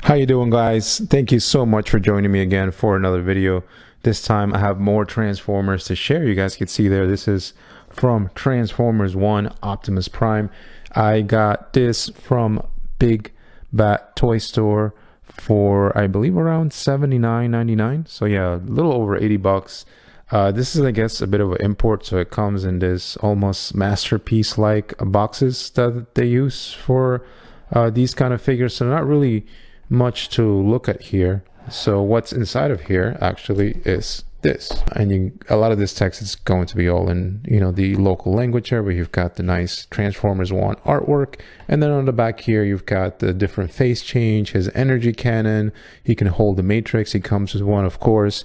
How you doing, guys? Thank you so much for joining me again for another video. This time I have more Transformers to share. You guys can see there, this is from Transformers 1 Optimus Prime. I got this from Big Bat Toy Store for, I believe, around $79.99. So yeah, a little over 80 bucks. This is, I guess, a bit of an import, so it comes in this almost masterpiece-like boxes that they use for these kind of figures. So not really much to look at here. So what's inside of here actually is this, and a lot of this text is going to be all in, the local language here, where you've got the nice Transformers 1 artwork, and then on the back here you've got the different face change, his energy cannon, he can hold the matrix, he comes with one, of course.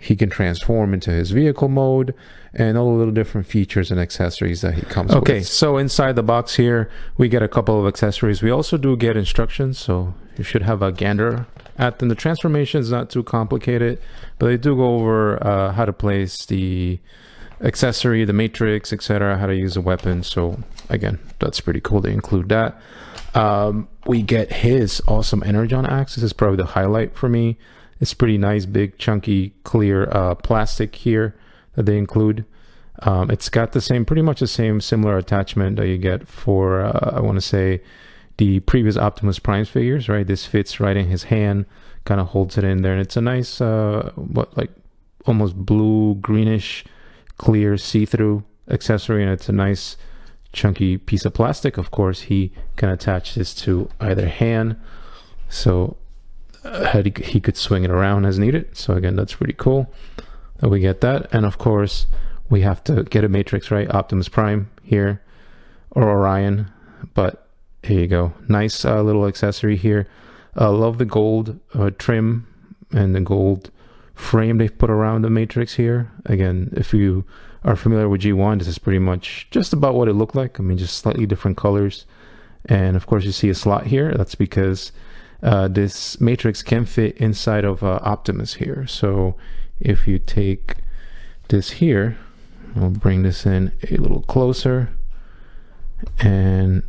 He can transform into his vehicle mode and all the little different features and accessories that he comes with. Okay, so inside the box here, we get a couple of accessories. We also do get instructions, so you should have a gander at them. The transformation is not too complicated, but they do go over how to place the accessory, the matrix, etc., how to use a weapon. So again, that's pretty cool. They include that. We get his awesome Energon axe. This is probably the highlight for me. It's pretty nice, big, chunky, clear plastic here that they include. It's got the same, pretty much the same similar attachment that you get for, I want to say, the previous Optimus Prime figures, right? This fits right in his hand, kind of holds it in there. And it's a nice, like almost blue, greenish, clear, see-through accessory. And it's a nice, chunky piece of plastic. Of course, he can attach this to either hand. So he could swing it around as needed. So again, that's pretty cool that we get that. And of course, we have to get a matrix, right? Optimus Prime here, or Orion, but here you go. Nice little accessory here. Love the gold trim and the gold frame they've put around the matrix here. Again, if you are familiar with G1, this is pretty much just about what it looked like. I mean, just slightly different colors. And of course, you see a slot here. That's because this matrix can fit inside of Optimus here. So if you take this here, I'll bring this in a little closer, and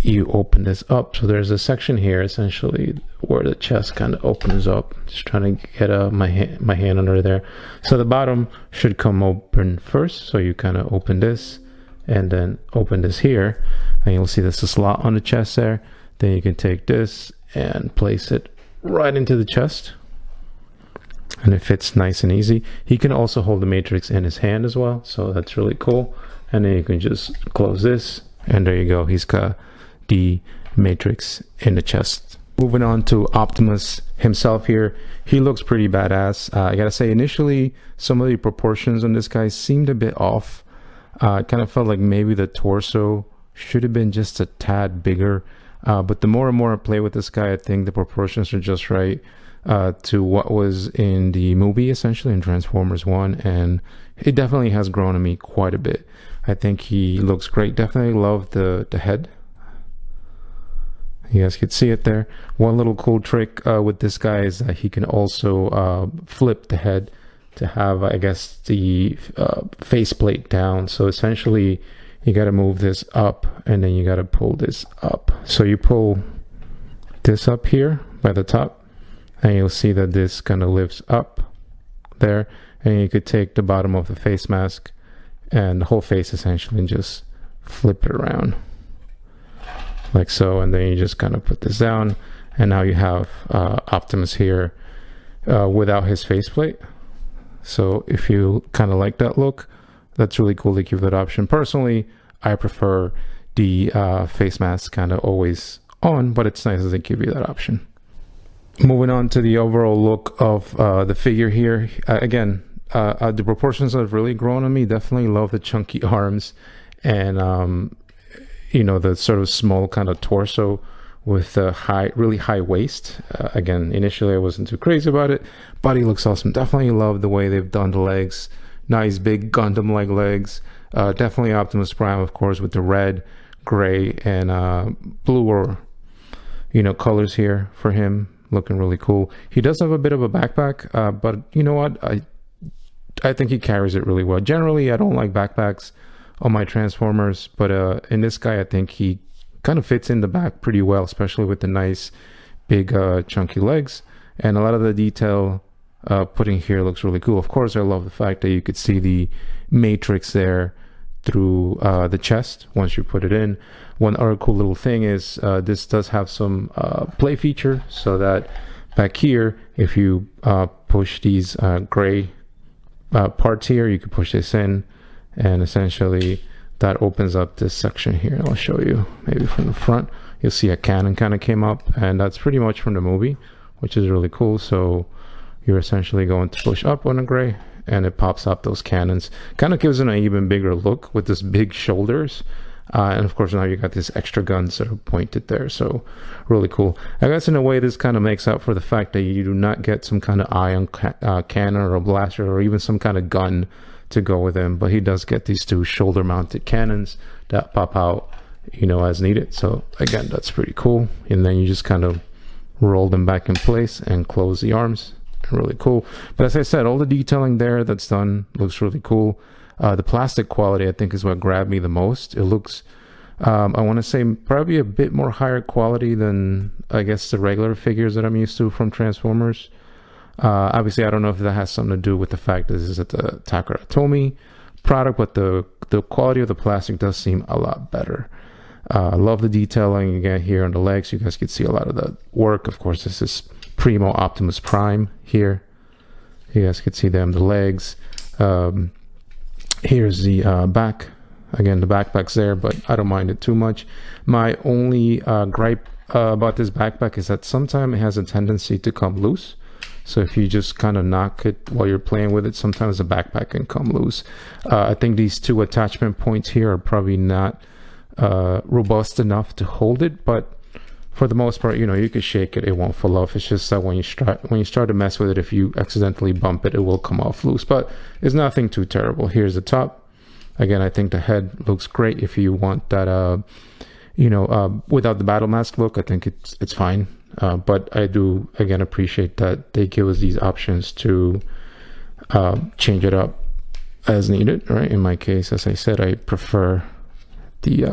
you open this up. So there's a section here essentially where the chest kind of opens up. Just trying to get my hand under there. So the bottom should come open first. So you kind of open this and then open this here, and you'll see there's a slot on the chest there. Then you can take this and place it right into the chest, and it fits nice and easy. He can also hold the matrix in his hand as well, so that's really cool. And then you can just close this, and there you go, he's got the matrix in the chest. Moving on to Optimus himself here, he looks pretty badass. I gotta say, initially some of the proportions on this guy seemed a bit off. I kind of felt like maybe the torso should have been just a tad bigger. But the more and more I play with this guy, I think the proportions are just right to what was in the movie, essentially, in Transformers 1. And it definitely has grown on me quite a bit. I think he looks great. Definitely love the head. You guys can see it there. One little cool trick with this guy is that he can also flip the head to have, I guess, the faceplate down. So essentially, you got to move this up, and then you got to pull this up. So you pull this up here by the top, and you'll see that this kind of lifts up there. And you could take the bottom of the face mask and the whole face essentially and just flip it around like so. And then you just kind of put this down, and now you have Optimus here without his faceplate. So if you kind of like that look, that's really cool to give that option. Personally, I prefer the face mask kind of always on, but it's nice that they give you that option. Moving on to the overall look of the figure here. Again, the proportions have really grown on me. Definitely love the chunky arms and, the sort of small kind of torso with a really high waist. Again, initially I wasn't too crazy about it. Body looks awesome. Definitely love the way they've done the legs. Nice big Gundam-like legs. Definitely Optimus Prime, of course, with the red, gray, and blue or colors here for him. Looking really cool. He does have a bit of a backpack, but you know what? I think he carries it really well. Generally, I don't like backpacks on my Transformers, but in this guy, I think he kind of fits in the back pretty well, especially with the nice big chunky legs, and a lot of the detail putting here looks really cool. Of course, I love the fact that you could see the matrix there through the chest once you put it in. One other cool little thing is this does have some play feature, so that back here, if you push these gray parts here, you can push this in, and essentially that opens up this section here. I'll show you maybe from the front. You'll see a cannon kind of came up, and that's pretty much from the movie, which is really cool. So you're essentially going to push up on the gray, and it pops up those cannons. Kind of gives it an even bigger look with this big shoulders. And of course, now you got these extra guns that are pointed there. So really cool. I guess in a way, this kind of makes up for the fact that you do not get some kind of ion cannon or a blaster or even some kind of gun to go with him. But he does get these two shoulder mounted cannons that pop out, you know, as needed. So again, that's pretty cool. And then you just kind of roll them back in place and close the arms. Really cool. But as I said, all the detailing there that's done looks really cool. The plastic quality, I think, is what grabbed me the most. It looks, I want to say, probably a bit more higher quality than, I guess, the regular figures that I'm used to from Transformers. Obviously, I don't know if that has something to do with the fact that this is a Takara Tomy product, but the quality of the plastic does seem a lot better. I love the detailing again here on the legs. You guys can see a lot of the work. Of course, this is Primo Optimus Prime here. You guys can see them, the legs. Here's the back. Again, the backpack's there, but I don't mind it too much. My only gripe about this backpack is that sometimes it has a tendency to come loose. So if you just kind of knock it while you're playing with it, sometimes the backpack can come loose. I think these two attachment points here are probably not robust enough to hold it, but for the most part, you know, you can shake it, it won't fall off. It's just that when you start to mess with it, if you accidentally bump it, it will come off loose, but it's nothing too terrible. Here's the top. Again, I think the head looks great. If you want that, you know, without the battle mask look, I think it's fine. But I do, again, appreciate that they give us these options to change it up as needed, right? In my case, as I said, I prefer the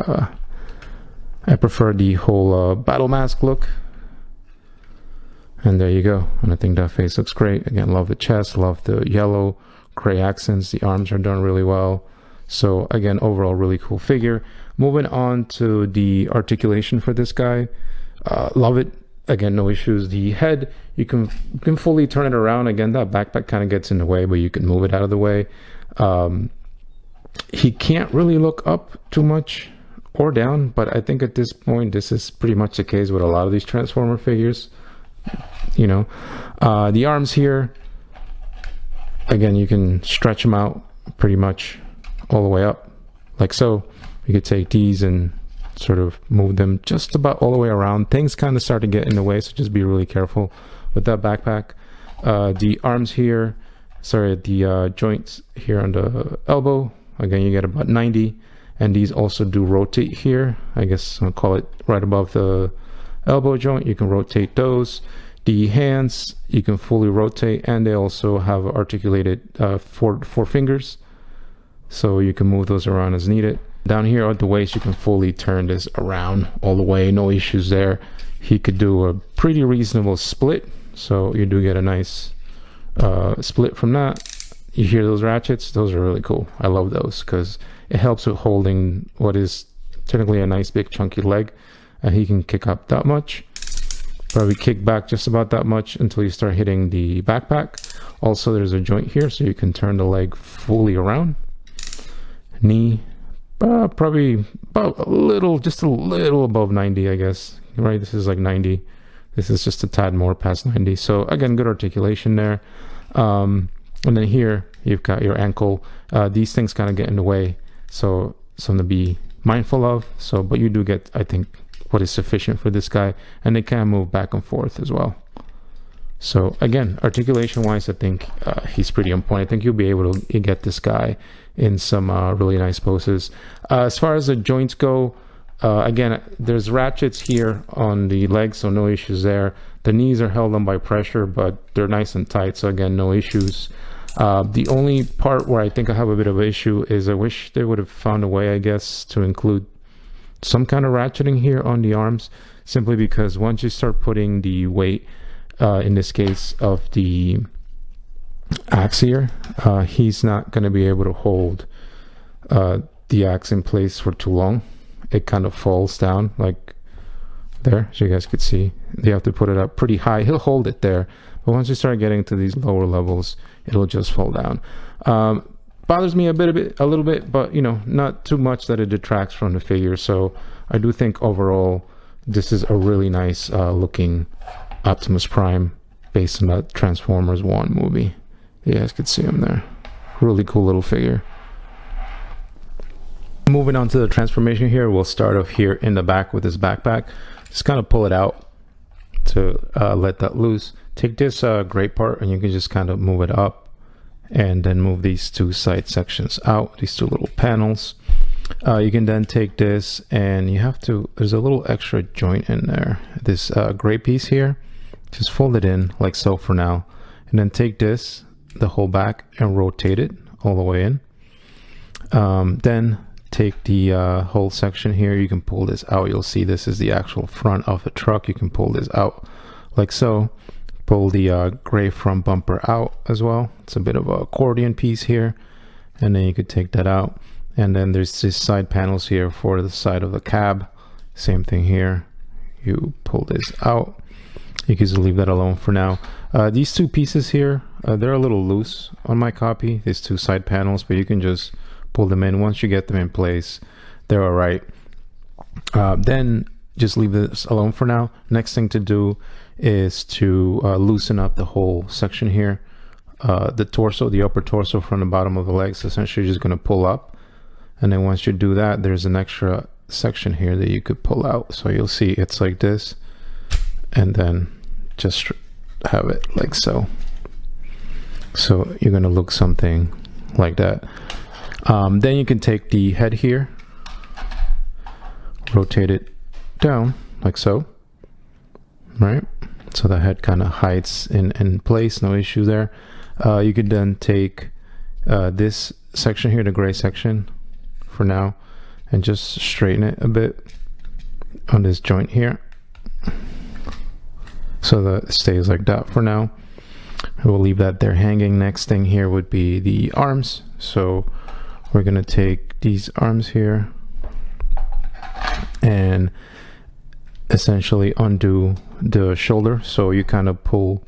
whole battle mask look. And there you go. And I think that face looks great. Again, love the chest, love the yellow gray accents. The arms are done really well. So again, overall, really cool figure. Moving on to the articulation for this guy. Love it. Again, no issues. The head, you can fully turn it around. Again, that backpack kind of gets in the way, but you can move it out of the way. He can't really look up too much or down, but I think at this point, this is pretty much the case with a lot of these Transformer figures. You know, the arms here, again, you can stretch them out pretty much all the way up, like so. You could take these and sort of move them just about all the way around. Things kind of start to get in the way, so just be really careful with that backpack. The arms here, sorry, the joints here on the elbow, again, you get about 90, and these also do rotate here. I guess I'll call it right above the elbow joint. You can rotate those. The hands, you can fully rotate, and they also have articulated four fingers, so you can move those around as needed. Down here at the waist, you can fully turn this around all the way, no issues there. He could do a pretty reasonable split, so you do get a nice split from that. You hear those ratchets? Those are really cool. I love those because it helps with holding what is technically a nice big chunky leg, and he can kick up that much, probably kick back just about that much until you start hitting the backpack. Also, there's a joint here, so you can turn the leg fully around. Knee, probably about a little, just a little above 90, I guess, right? This is like 90. This is just a tad more past 90. So again, good articulation there. And then here you've got your ankle. These things kind of get in the way, so something to be mindful of. So, but you do get, I think, what is sufficient for this guy, and they can move back and forth as well. So again, articulation wise, I think he's pretty on point. I think you'll be able to get this guy in some really nice poses. As far as the joints go, again, there's ratchets here on the legs, so no issues there. The knees are held on by pressure, but they're nice and tight, so again, no issues. The only part where I think I have a bit of an issue is I wish they would have found a way, I guess, to include some kind of ratcheting here on the arms, simply because once you start putting the weight, in this case of the axe here, he's not going to be able to hold the axe in place for too long. It kind of falls down like there, as you guys could see. You have to put it up pretty high. He'll hold it there, but once you start getting to these lower levels, it'll just fall down. Bothers me a little bit, but you know, not too much that it detracts from the figure. So I do think overall this is a really nice looking Optimus Prime based on that Transformers 1 movie. You guys could see him there. Really cool little figure. Moving on to the transformation here, we'll start off here in the back with his backpack. Just kind of pull it out to let that loose. Take this gray part and you can just kind of move it up, and then move these two side sections out, these two little panels. You can then take this and you have to, there's a little extra joint in there. This gray piece here, just fold it in like so for now, and then take this, the whole back, and rotate it all the way in. Then take the whole section here, you can pull this out. You'll see this is the actual front of the truck. You can pull this out like so. Pull the gray front bumper out as well. It's a bit of a accordion piece here, and then you could take that out. And then there's these side panels here for the side of the cab. Same thing here. You pull this out. You can just leave that alone for now. These two pieces here, they're a little loose on my copy, these two side panels, but you can just pull them in. Once you get them in place, they're all right. Then just leave this alone for now. Next thing to do is to loosen up the whole section here. The torso, the upper torso from the bottom of the legs, essentially just going to pull up. And then once you do that, there's an extra section here that you could pull out. So you'll see it's like this, and then just have it like so. So you're going to look something like that. Then you can take the head here, rotate it down like so, right? So the head kind of hides in place, no issue there. You could then take this section here, the gray section for now, and just straighten it a bit on this joint here, so that it stays like that for now. We'll leave that there hanging. Next thing here would be the arms. So we're gonna take these arms here and essentially undo the shoulder. So you kind of pull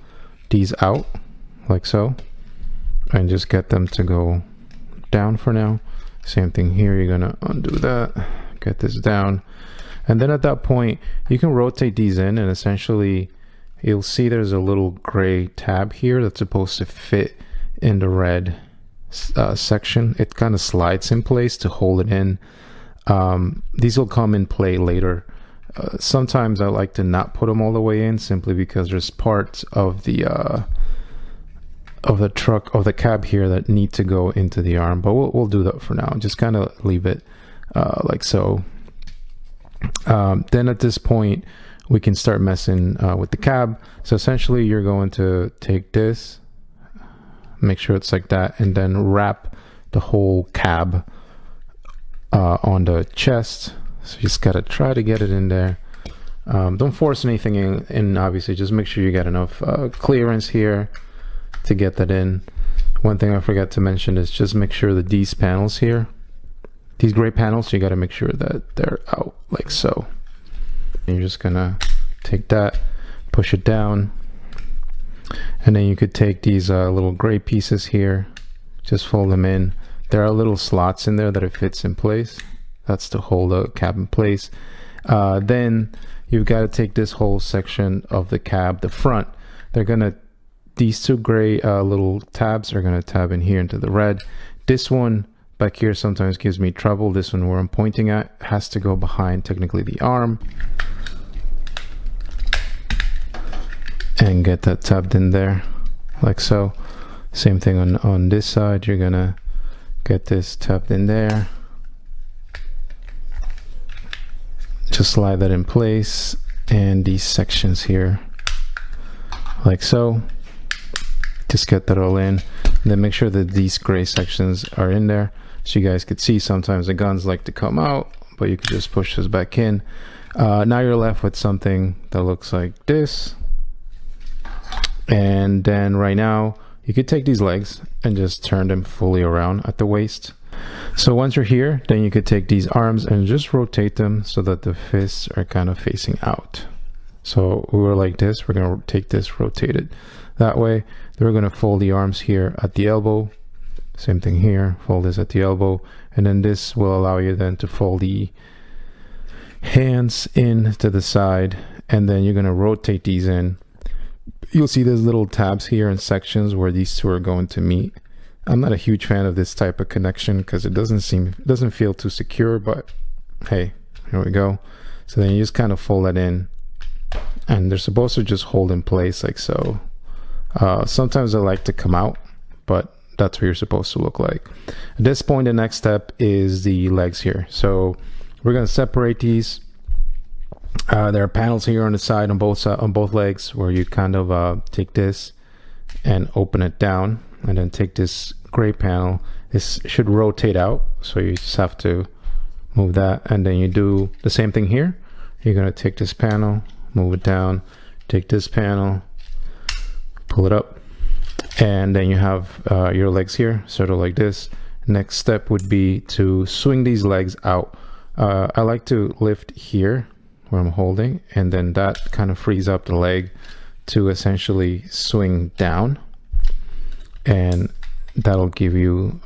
these out like so and just get them to go down for now. Same thing here, you're gonna undo that, get this down, and then at that point you can rotate these in, and essentially you'll see there's a little gray tab here that's supposed to fit in the red section. It kind of slides in place to hold it in. These will come in play later. Sometimes I like to not put them all the way in, simply because there's parts of the truck, of the cab here, that need to go into the arm, but we'll do that for now. Just kind of leave it like so. Then at this point we can start messing with the cab. So essentially you're going to take this, make sure it's like that, and then wrap the whole cab on the chest. So you just gotta try to get it in there. Don't force anything in, obviously. Just make sure you get enough clearance here to get that in. One thing I forgot to mention is just make sure that these panels here, these gray panels, you got to make sure that they're out like so. And you're just gonna take that, push it down, and then you could take these little gray pieces here, just fold them in. There are little slots in there that it fits in place. That's to hold the cab in place. Then you've got to take this whole section of the cab, the front. These two gray little tabs are going to tab in here into the red. This one back here sometimes gives me trouble. This one where I'm pointing at has to go behind technically the arm, and get that tabbed in there like so. Same thing on this side. You're gonna get this tabbed in there. Just slide that in place, and these sections here like so. Just get that all in, and then make sure that these gray sections are in there. So you guys could see sometimes the guns like to come out, but you can just push this back in. Now you're left with something that looks like this. And then right now you could take these legs and just turn them fully around at the waist. So once you're here, then you could take these arms and just rotate them so that the fists are kind of facing out. So we were like this, we're going to take this, rotate it that way. Then we're going to fold the arms here at the elbow. Same thing here, fold this at the elbow. And then this will allow you then to fold the hands in to the side. And then you're going to rotate these in. You'll see there's little tabs here and sections where these two are going to meet. I'm not a huge fan of this type of connection because it doesn't feel too secure, but hey, here we go. So then you just kind of fold that in, and they're supposed to just hold in place like so. Sometimes they like to come out, but that's what you're supposed to look like. At this point, the next step is the legs here. So we're going to separate these. There are panels here on the side on both legs where you kind of take this and open it down, and then take this gray panel. This should rotate out, so you just have to move that, and then you do the same thing here. You're going to take this panel, move it down, take this panel, pull it up, and then you have your legs here, sort of like this. Next step would be to swing these legs out. I like to lift here where I'm holding, and then that kind of frees up the leg to essentially swing down, and that'll give you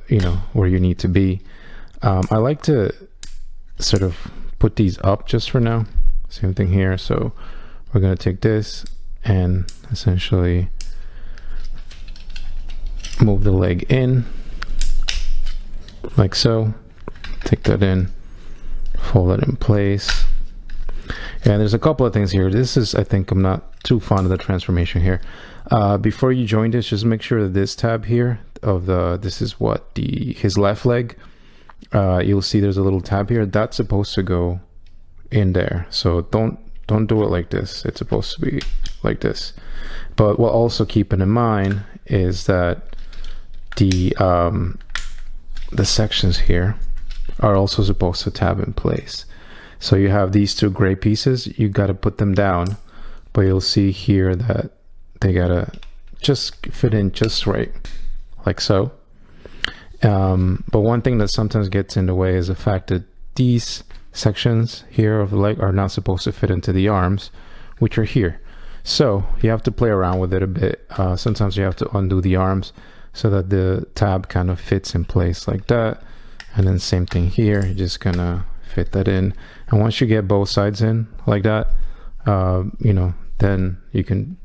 you know, where you need to be. I like to sort of put these up just for now. Same thing here. So we're going to take this and essentially move the leg in like so. Take that in, fold it in place. And there's a couple of things here. This is, I think I'm not too fond of the transformation here. Before you join this, just make sure that this tab here of this is what his left leg, you'll see there's a little tab here that's supposed to go in there. So don't do it like this. It's supposed to be like this. But what also keeping in mind is that the sections here are also supposed to tab in place. So you have these two gray pieces, you got to put them down, but you'll see here that they gotta just fit in just right, like so. But one thing that sometimes gets in the way is the fact that these sections here of the leg are not supposed to fit into the arms, which are here. So you have to play around with it a bit. Sometimes you have to undo the arms so that the tab kind of fits in place like that. And then same thing here, you're just gonna fit that in. And once you get both sides in like that, you know, then you can,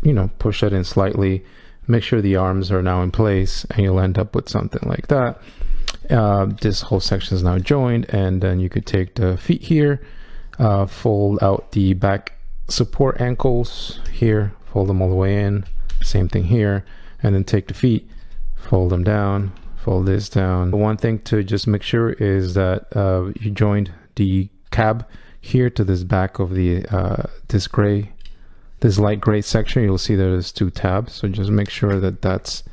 you know, push that in slightly, make sure the arms are now in place, and you'll end up with something like that. This whole section is now joined, and then you could take the feet here, fold out the back support ankles here, fold them all the way in, same thing here, and then take the feet, fold them down, fold this down. One thing to just make sure is that you joined the cab here to this back of the this light gray section. You'll see there's two tabs, so just make sure that that's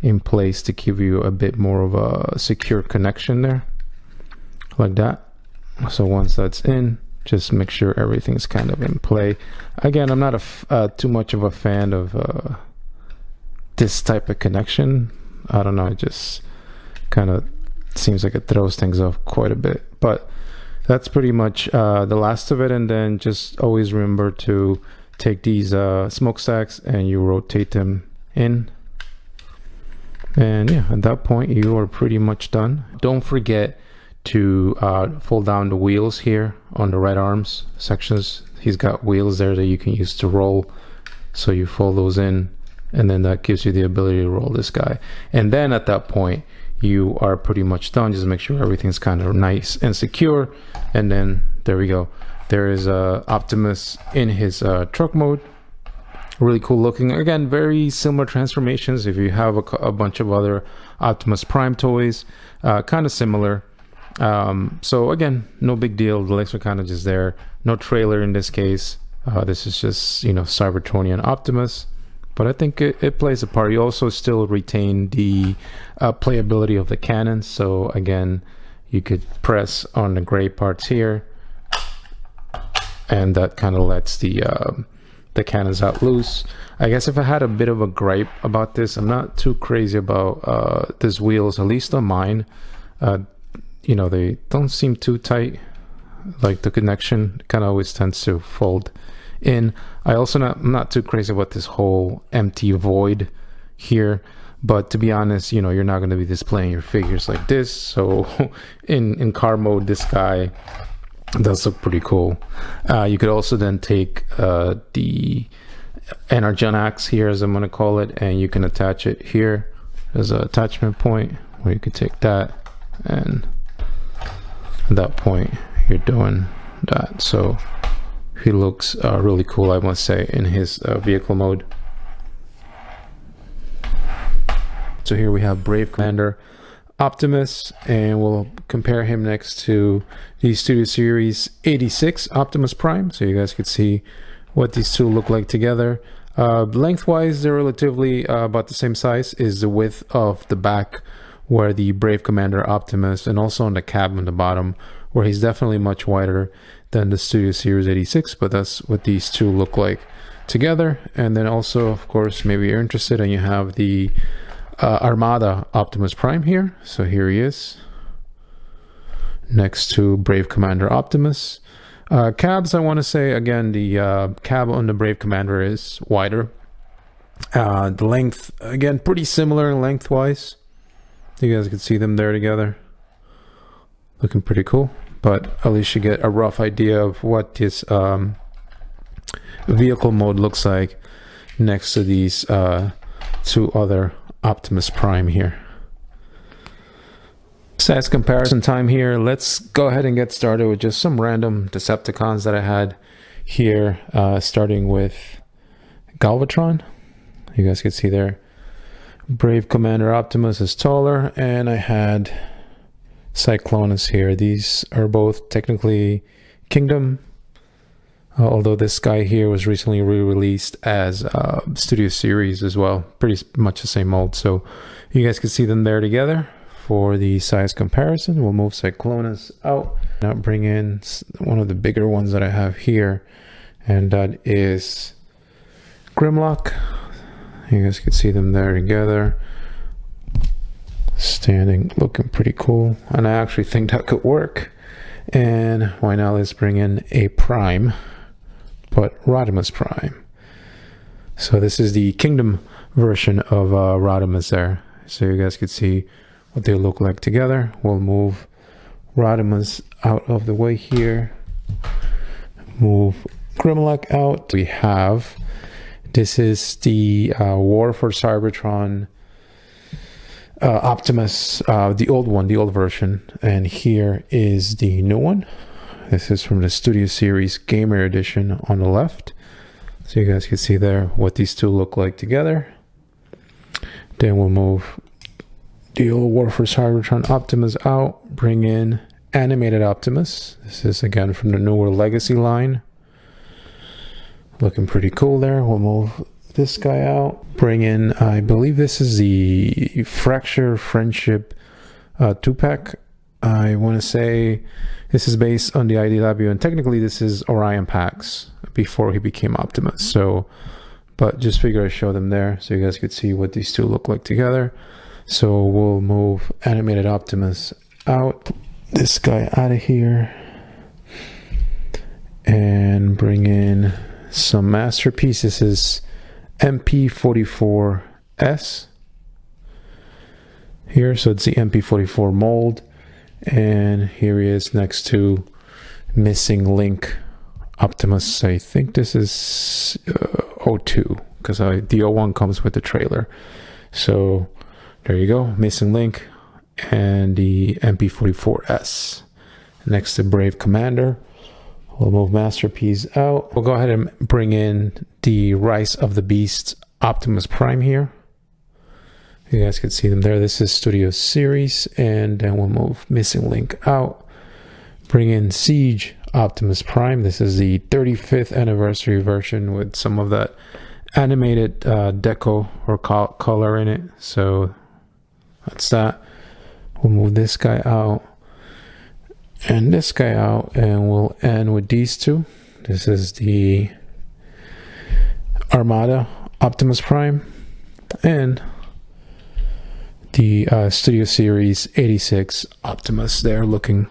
in place to give you a bit more of a secure connection there, like that. So once that's in, just make sure everything's kind of in play. Again, I'm not too much of a fan of this type of connection. I don't know, it just kind of seems like it throws things off quite a bit, but that's pretty much the last of it. And then just always remember to take these smokestacks and you rotate them in, and yeah, at that point you are pretty much done. Don't forget to fold down the wheels here on the right arms sections. He's got wheels there that you can use to roll, so you fold those in, and then that gives you the ability to roll this guy. And then at that point you are pretty much done. Just make sure everything's kind of nice and secure, and then there we go. There is Optimus in his truck mode. Really cool looking. Again, very similar transformations. If you have a bunch of other Optimus Prime toys, kind of similar. So again, no big deal. The legs are kind of just there. No trailer in this case. This is just, you know, Cybertronian Optimus. But I think it plays a part. You also still retain the playability of the cannons. So again, you could press on the gray parts here, and that kind of lets the cannons out loose. I guess if I had a bit of a gripe about this, I'm not too crazy about these wheels, at least on mine. You know, they don't seem too tight. Like the connection kind of always tends to fold in. I'm not too crazy about this whole empty void here, but to be honest, you know, you're not going to be displaying your figures like this. So in car mode, this guy does look pretty cool. You could also then take the Energon axe here, as I'm going to call it, and you can attach it here. There's an attachment point where you could take that, and at that point you're doing that. So he looks really cool, I must say, in his vehicle mode. So here we have Brave Commander Optimus, and we'll compare him next to the Studio Series 86 Optimus Prime, so you guys could see what these two look like together. Lengthwise, they're relatively about the same size. Is the width of the back where the Brave Commander Optimus, and also on the cab on the bottom, where he's definitely much wider than the Studio Series 86, but that's what these two look like together. And then also, of course, maybe you're interested and you have the Armada Optimus Prime here. So here he is next to Brave Commander Optimus. Cabs, I want to say again, the cab on the Brave Commander is wider. The length, again, pretty similar lengthwise. You guys can see them there together, looking pretty cool. But at least you get a rough idea of what this vehicle mode looks like next to these two other Optimus Prime here. Size comparison time here. Let's go ahead and get started with just some random Decepticons that I had here, starting with Galvatron. You guys can see there, Brave Commander Optimus is taller, and I had Cyclonus here. These are both technically Kingdom, although this guy here was recently re-released as Studio Series as well. Pretty much the same mold, so you guys can see them there together. For the size comparison, we'll move Cyclonus out. Now bring in one of the bigger ones that I have here, and that is Grimlock. You guys can see them there together, standing, looking pretty cool, and I actually think that could work. And why not, let's bring in a Prime, but Rodimus Prime. So this is the Kingdom version of Rodimus there, so you guys can see what they look like together. We'll move Rodimus out of the way here, move Grimlock out. We have, this is the War for Cybertron Optimus, the old one, the old version, and here is the new one. This is from the Studio Series Gamer Edition on the left. So you guys can see there what these two look like together. Then we'll move the old War for Cybertron Optimus out, bring in Animated Optimus. This is again from the newer Legacy line. Looking pretty cool there. We'll move this guy out, bring in, I believe this is the Fracture Friendship 2-pack. I want to say this is based on the IDW, and technically this is Orion packs before he became Optimus. So, but just figure I show them there so you guys could see what these two look like together. So we'll move Animated Optimus out, this guy out of here, and bring in some Masterpiece. This is MP44S here, so it's the MP44 mold, and here he is next to Missing Link Optimus. I think this is 02, because the 01 comes with the trailer. So there you go, Missing Link and the MP44S next to Brave Commander. We'll move Masterpiece out. We'll go ahead and bring in the Rise of the Beast Optimus Prime here. You guys can see them there. This is Studio Series, and then we'll move Missing Link out. Bring in Siege Optimus Prime. This is the 35th anniversary version with some of that animated deco or color in it. So that's that. We'll move this guy out. and this guy out, and we'll end with these two. This is the Armada Optimus Prime and the Studio Series 86 Optimus. They're looking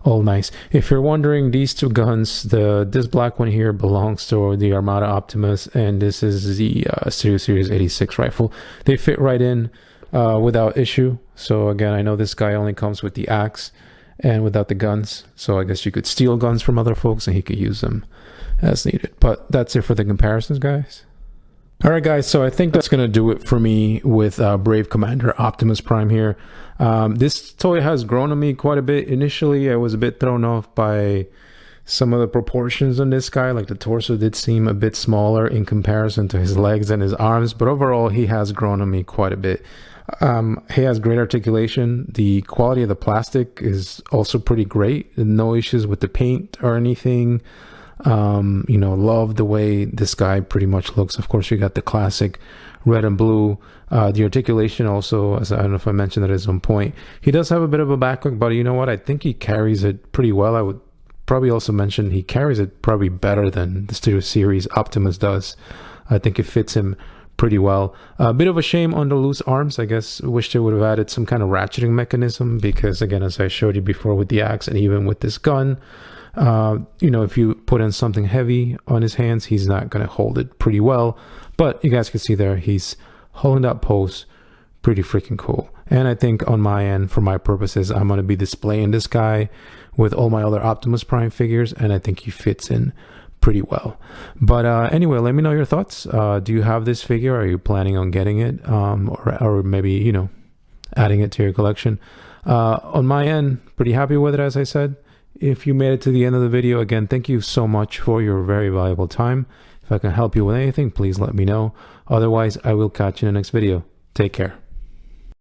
all nice. If you're wondering, these two guns, this black one here belongs to the Armada Optimus, and this is the Studio Series 86 rifle. They fit right in without issue. So again, I know this guy only comes with the axe and without the guns, so I guess you could steal guns from other folks and he could use them as needed. But that's it for the comparisons, guys. All right, guys, so I think that's going to do it for me with Brave Commander Optimus Prime here. This toy has grown on me quite a bit. Initially, I was a bit thrown off by some of the proportions on this guy. Like the torso did seem a bit smaller in comparison to his legs and his arms, but overall, he has grown on me quite a bit. He has great articulation. The quality of the plastic is also pretty great. No issues with the paint or anything. You know, love the way this guy pretty much looks. Of course, you got the classic red and blue. The articulation also, as I don't know if I mentioned, that is on point. He does have a bit of a backhook, but you know what? I think he carries it pretty well. I would probably also mention he carries it probably better than the Studio Series Optimus does. I think it fits him pretty well. A bit of a shame on the loose arms. I guess wish they would have added some kind of ratcheting mechanism, because again, as I showed you before with the axe and even with this gun, you know, if you put in something heavy on his hands, he's not going to hold it pretty well. But you guys can see there, he's holding that pose pretty freaking cool. And I think on my end, for my purposes, I'm going to be displaying this guy with all my other Optimus Prime figures, and I think he fits in pretty well. But anyway, let me know your thoughts. Do you have this figure? Are you planning on getting it, or maybe, you know, adding it to your collection? On my end, pretty happy with it, as I said. If you made it to the end of the video, again, thank you so much for your very valuable time. If I can help you with anything, please let me know. Otherwise, I will catch you in the next video. Take care.